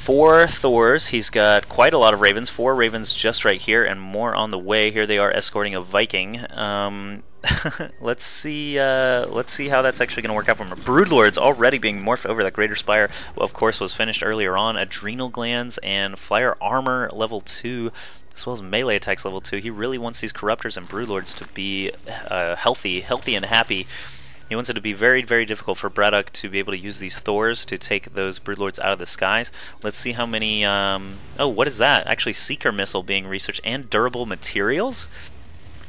4 Thors. He's got quite a lot of Ravens. 4 Ravens just right here, and more on the way. Here they are escorting a Viking. Let's see how that's actually going to work out for him. Broodlords already being morphed over. That Greater Spire, well, of course, was finished earlier on. Adrenal Glands and Flyer Armor level 2, as well as melee attacks level 2. He really wants these Corruptors and Broodlords to be healthy and happy. He wants it to be very, very difficult for BratOK to be able to use these Thors to take those Broodlords out of the skies. Let's see how many... oh, what is that? Actually, Seeker Missile being researched and durable materials?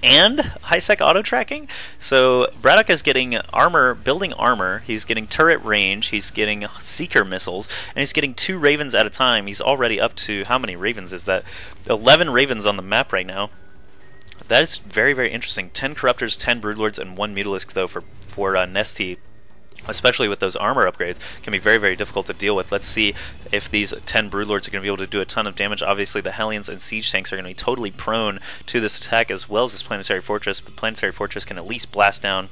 And high-sec auto-tracking? So BratOK is getting armor, building armor, he's getting turret range, he's getting Seeker Missiles, and he's getting 2 Ravens at a time. He's already up to... how many Ravens is that? 11 Ravens on the map right now. That is very, very interesting. 10 Corruptors, 10 Broodlords, and 1 Mutalisk, though, for NesTea, especially with those armor upgrades, can be very, very difficult to deal with. Let's see if these 10 Broodlords are going to be able to do a ton of damage. Obviously, the Hellions and Siege Tanks are going to be totally prone to this attack, as well as this Planetary Fortress, but Planetary Fortress can at least blast down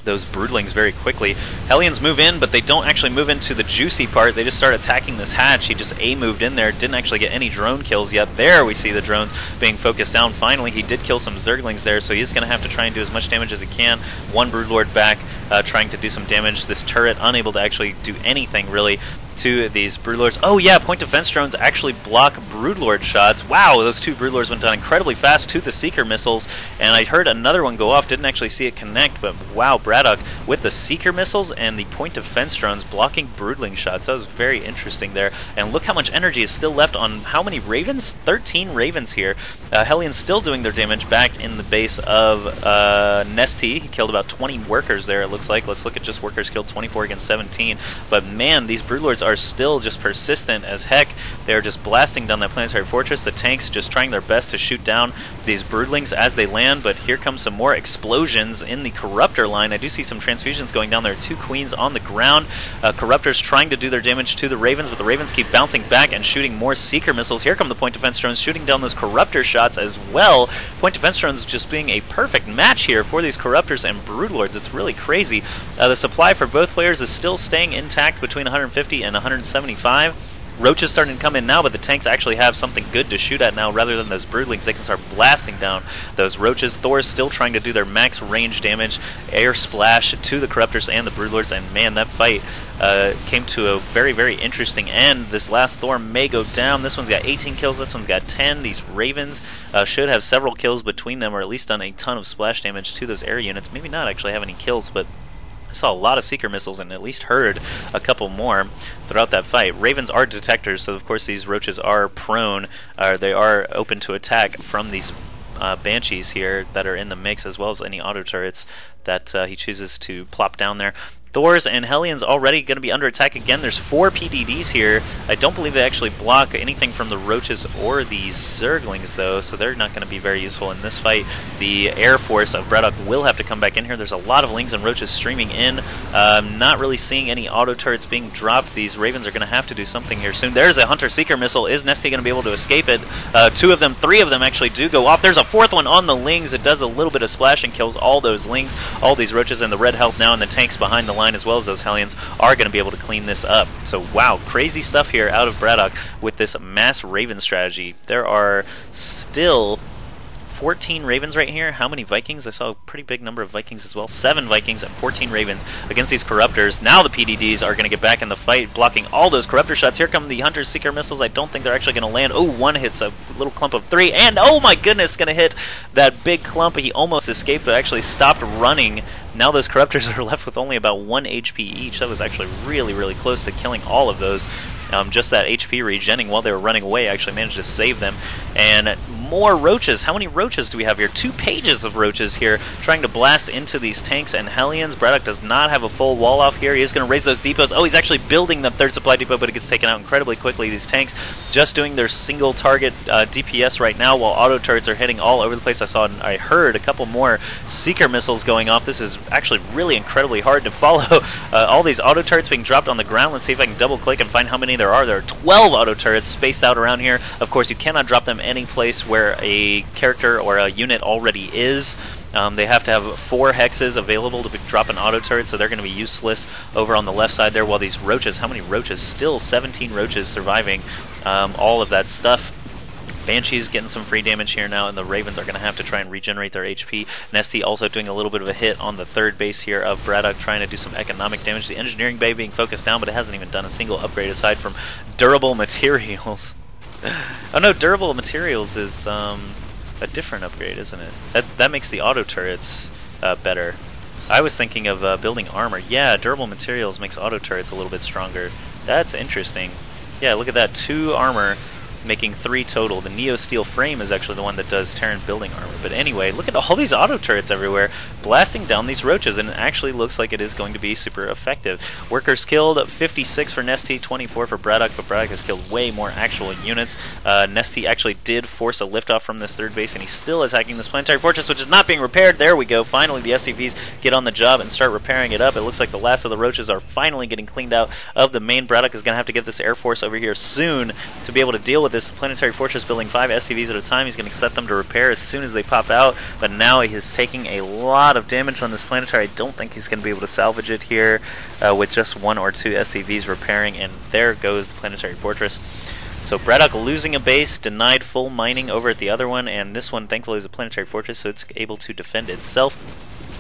those Broodlings very quickly. Hellions move in, but they don't actually move into the juicy part. They just start attacking this hatch. He just A-moved in there, didn't actually get any drone kills yet. There we see the drones being focused down. Finally, he did kill some Zerglings there, so he's going to have to try and do as much damage as he can. 1 Broodlord back, trying to do some damage. This turret unable to actually do anything, really, to these Broodlords. Oh yeah, point defense drones actually block Broodlord shots. Wow, those 2 Broodlords went down incredibly fast to the Seeker Missiles, and I heard another one go off. Didn't actually see it connect, but wow, BratOK with the Seeker Missiles and the point defense drones blocking Broodling shots. That was very interesting there. And look how much energy is still left on how many Ravens? 13 Ravens here. Hellions still doing their damage back in the base of NesTea. He killed about 20 workers there, it looks like. Let's look at just workers killed, 24 against 17. But man, these Broodlords are still just persistent as heck. They're just blasting down that Planetary Fortress. The tanks just trying their best to shoot down these Broodlings as they land, but here comes some more explosions in the Corruptor line. I do see some transfusions going down there. 2 Queens on the ground. Corruptors trying to do their damage to the Ravens, but the Ravens keep bouncing back and shooting more Seeker Missiles. Here come the point defense drones shooting down those Corruptor shots as well. Point defense drones just being a perfect match here for these Corruptors and Broodlords. It's really crazy. The supply for both players is still staying intact between 150 and 175. Roaches starting to come in now, but the tanks actually have something good to shoot at now rather than those Broodlings. They can start blasting down those Roaches. Thor's still trying to do their max range damage. Air splash to the Corruptors and the Broodlords, and man, that fight came to a very, very interesting end. This last Thor may go down. This one's got 18 kills, this one's got 10. These Ravens should have several kills between them, or at least done a ton of splash damage to those air units. Maybe not actually have any kills, but I saw a lot of Seeker Missiles and at least heard a couple more throughout that fight. Ravens are detectors, so of course these Roaches are prone, they are open to attack from these Banshees here that are in the mix, as well as any auto turrets that he chooses to plop down there. Thors and Hellions already going to be under attack again. There's 4 PDDs here. I don't believe they actually block anything from the Roaches or the Zerglings, though, so they're not going to be very useful in this fight. The Air Force of BratOK will have to come back in here. There's a lot of Lings and Roaches streaming in. Not really seeing any auto turrets being dropped. These Ravens are going to have to do something here soon. There's a Hunter Seeker Missile. Is NesTea going to be able to escape it? 2 of them, 3 of them actually do go off. There's a 4th one on the Lings. It does a little bit of splash and kills all those Lings, all these Roaches, and the red health now, and the tanks behind the line as well as those Hellions are going to be able to clean this up. So wow, crazy stuff here out of BratOK with this mass Raven strategy. There are still 14 Ravens right here. How many Vikings? I saw a pretty big number of Vikings as well. 7 Vikings and 14 Ravens against these Corruptors. Now the PDDs are going to get back in the fight, blocking all those Corruptor shots. Here come the Hunter Seeker Missiles. I don't think they're actually going to land. Oh, 1 hits a little clump of 3, and oh my goodness, going to hit that big clump. He almost escaped, but actually stopped running. Now those Corruptors are left with only about 1 HP each. That was actually really, really close to killing all of those. Just that HP regenning while they were running away actually managed to save them. And more Roaches. How many Roaches do we have here? 2 pages of Roaches here trying to blast into these tanks and Hellions. BratOK does not have a full wall off here. He is going to raise those depots. Oh, he's actually building the 3rd supply depot, but it gets taken out incredibly quickly. These tanks just doing their single target DPS right now, while auto turrets are hitting all over the place. I heard a couple more Seeker Missiles going off. This is actually really incredibly hard to follow. All these auto turrets being dropped on the ground. Let's see if I can double click and find how many there are. There are 12 auto turrets spaced out around here. Of course, you cannot drop them any place where a character or a unit already is. They have to have 4 hexes available to drop an auto turret, so they're going to be useless over on the left side there, while these roaches, how many roaches? Still 17 roaches surviving all of that stuff. Banshee's getting some free damage here now, and the Ravens are going to have to try and regenerate their HP. NesTea also doing a little bit of a hit on the third base here of BratOK, trying to do some economic damage. The engineering bay being focused down, but it hasn't even done a single upgrade aside from durable materials. Oh no, durable materials is a different upgrade, isn't it? That makes the auto turrets better. I was thinking of building armor. Yeah, durable materials makes auto turrets a little bit stronger. That's interesting. Yeah, look at that, 2 armor, making 3 total. The Neo Steel frame is actually the one that does Terran building armor. But anyway, look at all these auto turrets everywhere, blasting down these roaches, and it actually looks like it is going to be super effective. Workers killed, 56 for NesTea, 24 for BratOK, but BratOK has killed way more actual units. NesTea actually did force a liftoff from this third base, and he's still attacking this planetary fortress, which is not being repaired. There we go. Finally, the SCVs get on the job and start repairing it up. It looks like the last of the roaches are finally getting cleaned out of the main. BratOK is going to have to get this Air Force over here soon to be able to deal with this planetary fortress, building 5 SCVs at a time. He's going to set them to repair as soon as they pop out, but now he is taking a lot of damage on this planetary. I don't think he's going to be able to salvage it here with just 1 or 2 SCVs repairing, and there goes the planetary fortress. So BratOK losing a base, denied full mining over at the other one, and this one thankfully is a planetary fortress, so it's able to defend itself.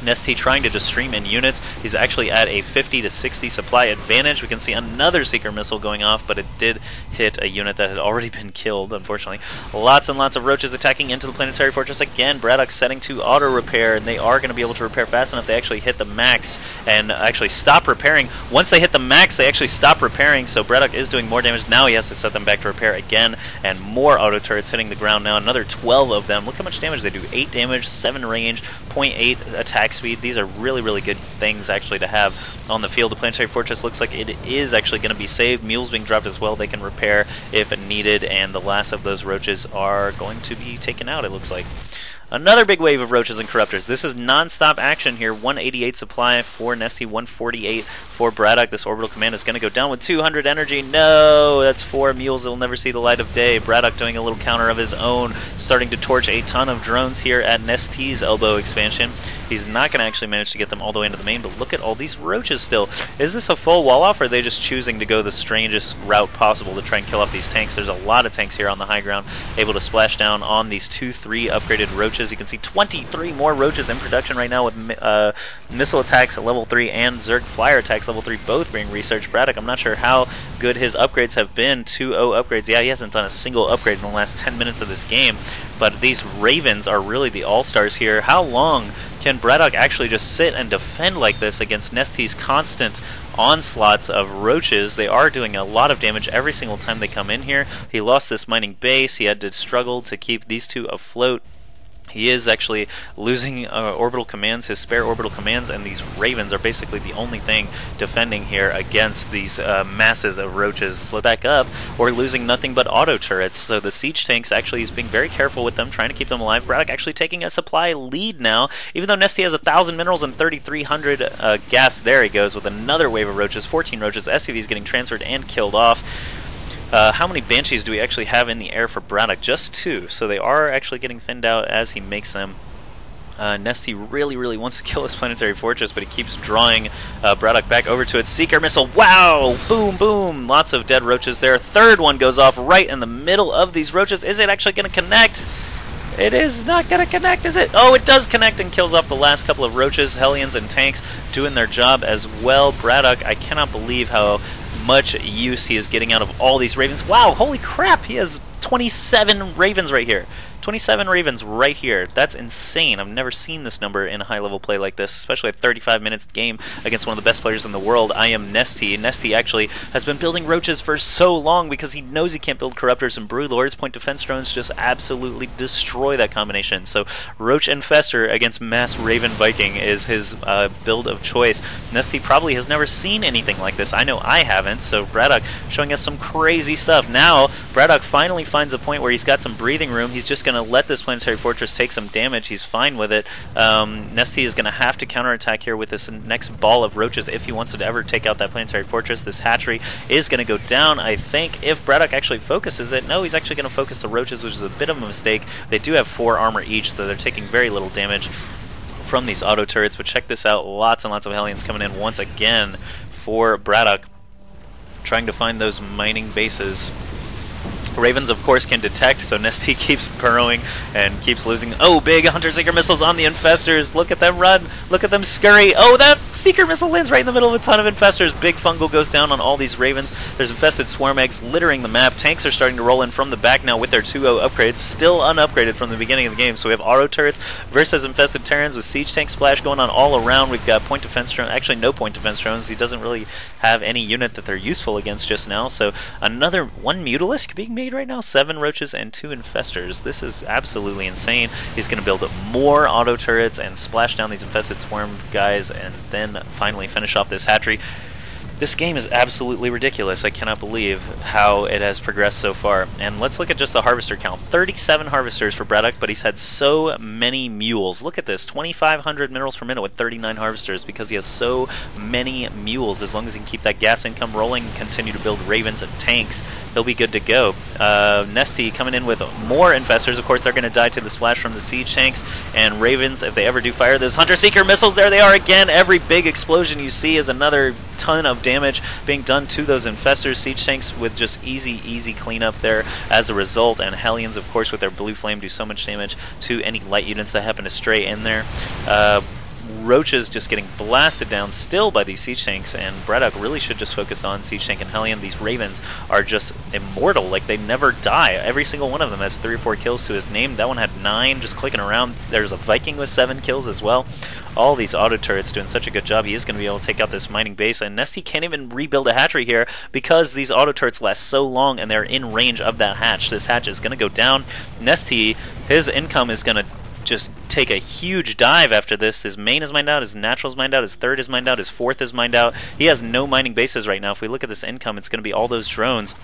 NesTea trying to just stream in units. He's actually at a 50 to 60 supply advantage. We can see another Seeker missile going off, but it did hit a unit that had already been killed, unfortunately. Lots and lots of roaches attacking into the planetary fortress. Again, BratOK setting to auto repair, and they are going to be able to repair fast enough. They actually hit the max and actually stop repairing. Once they hit the max, they actually stop repairing, so BratOK is doing more damage. Now he has to set them back to repair again, and more auto turrets hitting the ground now. Another 12 of them. Look how much damage they do. 8 damage, 7 range, 0.8 attack speed. These are really, really good things actually to have on the field. The planetary fortress looks like it is actually going to be saved. Mules being dropped as well. They can repair if needed, and the last of those roaches are going to be taken out, it looks like. Another big wave of roaches and corruptors. This is non-stop action here. 188 supply for NesTea, 148 for BratOK. This orbital command is going to go down with 200 energy. No, that's 4 mules that will never see the light of day. BratOK doing a little counter of his own, starting to torch a ton of drones here at NesTea's elbow expansion. He's not going to actually manage to get them all the way into the main, but look at all these roaches still. Is this a full wall-off, or are they just choosing to go the strangest route possible to try and kill off these tanks? There's a lot of tanks here on the high ground, able to splash down on these 2-3 upgraded roaches. You can see 23 more roaches in production right now with missile attacks at level 3 and Zerg flyer attacks level 3 both being researched. BratOK, I'm not sure how good his upgrades have been. 2-0 upgrades. Yeah, he hasn't done a single upgrade in the last 10 minutes of this game, but these Ravens are really the all-stars here. How long can BratOK actually just sit and defend like this against NesTea's constant onslaughts of roaches? They are doing a lot of damage every single time they come in here. He lost this mining base. He had to struggle to keep these two afloat. He is actually losing orbital commands, his spare orbital commands, and these Ravens are basically the only thing defending here against these masses of roaches. Let back up, we're losing nothing but auto turrets, so the siege tanks actually is being very careful with them, trying to keep them alive. BratOK actually taking a supply lead now, even though NesTea has 1,000 minerals and 3,300 gas. There he goes with another wave of roaches, 14 roaches. SCVs getting transferred and killed off. How many Banshees do we actually have in the air for BratOK? Just 2, so they are actually getting thinned out as he makes them. NesTea really, really wants to kill this planetary fortress, but he keeps drawing BratOK back over to its Seeker missile. Wow! Boom, boom! Lots of dead roaches there. Third one goes off right in the middle of these roaches. Is it actually going to connect? It is not going to connect, is it? Oh, it does connect and kills off the last couple of roaches. Hellions and tanks doing their job as well. BratOK, I cannot believe how much use he is getting out of all these Ravens. Wow, holy crap, he has 27 Ravens right here. 27 Ravens right here. That's insane. I've never seen this number in a high-level play like this, especially a 35 minutes game against one of the best players in the world, IM.NesTea. NesTea actually has been building roaches for so long because he knows he can't build corruptors and broodlords. Point defense drones just absolutely destroy that combination. So Roach Infestor against Mass Raven Viking is his build of choice. NesTea probably has never seen anything like this. I know I haven't, so BratOK showing us some crazy stuff. Now, BratOK finally finds a point where he's got some breathing room. He's just going to let this planetary fortress take some damage. He's fine with it. NesTea is going to have to counterattack here with this next ball of roaches if he wants to ever take out that planetary fortress. This hatchery is going to go down, I think, if BratOK actually focuses it. No, he's actually going to focus the roaches, which is a bit of a mistake. They do have 4 armor each, so they're taking very little damage. from these auto turrets. But check this out, lots and lots of Hellions coming in once again for BratOK, trying to find those mining bases. Ravens, of course, can detect, so NesTea keeps burrowing and keeps losing. Oh, big Hunter Seeker missiles on the Infestors. Look at them run. Look at them scurry. Oh, that Seeker missile lands right in the middle of a ton of Infestors. Big fungal goes down on all these Ravens. There's infested swarm eggs littering the map. Tanks are starting to roll in from the back now with their 2-0 upgrades, still unupgraded from the beginning of the game. So we have auto turrets versus infested Terrans with siege tank splash going on all around. We've got point defense drones. Actually, no point defense drones. He doesn't really have any unit that they're useful against just now. So another one Mutalisk being made right now. 7 roaches and 2 infestors. This is absolutely insane. He's going to build up more auto turrets and splash down these infested swarm guys and then finally finish off this hatchery. This game is absolutely ridiculous. I cannot believe how it has progressed so far. And let's look at just the harvester count. 37 harvesters for BratOK, but he's had so many mules. Look at this, 2,500 minerals per minute with 39 harvesters because he has so many mules. As long as he can keep that gas income rolling and continue to build ravens and tanks, he'll be good to go. NesTea coming in with more infestors. Of course, they're going to die to the splash from the siege tanks. And ravens, if they ever do fire those Hunter Seeker missiles, there they are again. Every big explosion you see is another ton of damage being done to those infestors. Siege tanks with just easy cleanup there as a result, and Hellions, of course, with their blue flame do so much damage to any light units that happen to stray in there. Roaches just getting blasted down still by these siege tanks, and BratOK really should just focus on siege tank and Hellion. These ravens are just immortal, like they never die. Every single one of them has 3 or 4 kills to his name. That one had 9 just clicking around. There's a Viking with 7 kills as well. All these auto turrets doing such a good job. He is going to be able to take out this mining base, and NesTea can't even rebuild a hatchery here because these auto turrets last so long and they're in range of that hatch. This hatch is going to go down. NesTea, his income is going to just take a huge dive after this. His main is mined out, his natural is mined out, his third is mined out, his fourth is mined out. He has no mining bases right now. If we look at this income, it's going to be all those drones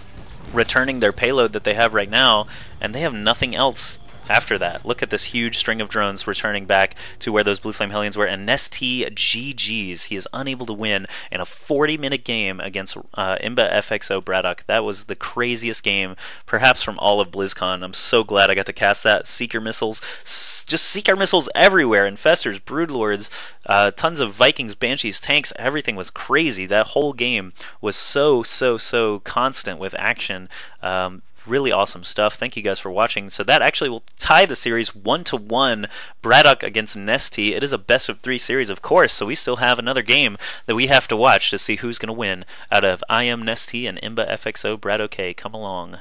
returning their payload that they have right now, and they have nothing else after that. Look at this huge string of drones returning back to where those Blue Flame Hellions were, and NesTea GG's. He is unable to win in a 40-minute game against imbaFXO.BratOK. That was the craziest game, perhaps from all of BlizzCon. I'm so glad I got to cast that. Seeker missiles, just Seeker missiles everywhere. Infestors, Broodlords, tons of Vikings, Banshees, tanks, everything was crazy. That whole game was so constant with action. Really awesome stuff. Thank you guys for watching. So that actually will tie the series 1-1, BratOK against NesTea. It is a best of 3 series, of course, so we still have another game that we have to watch to see who's going to win out of IM.NesTea and imbaFXO.BratOK. Come along.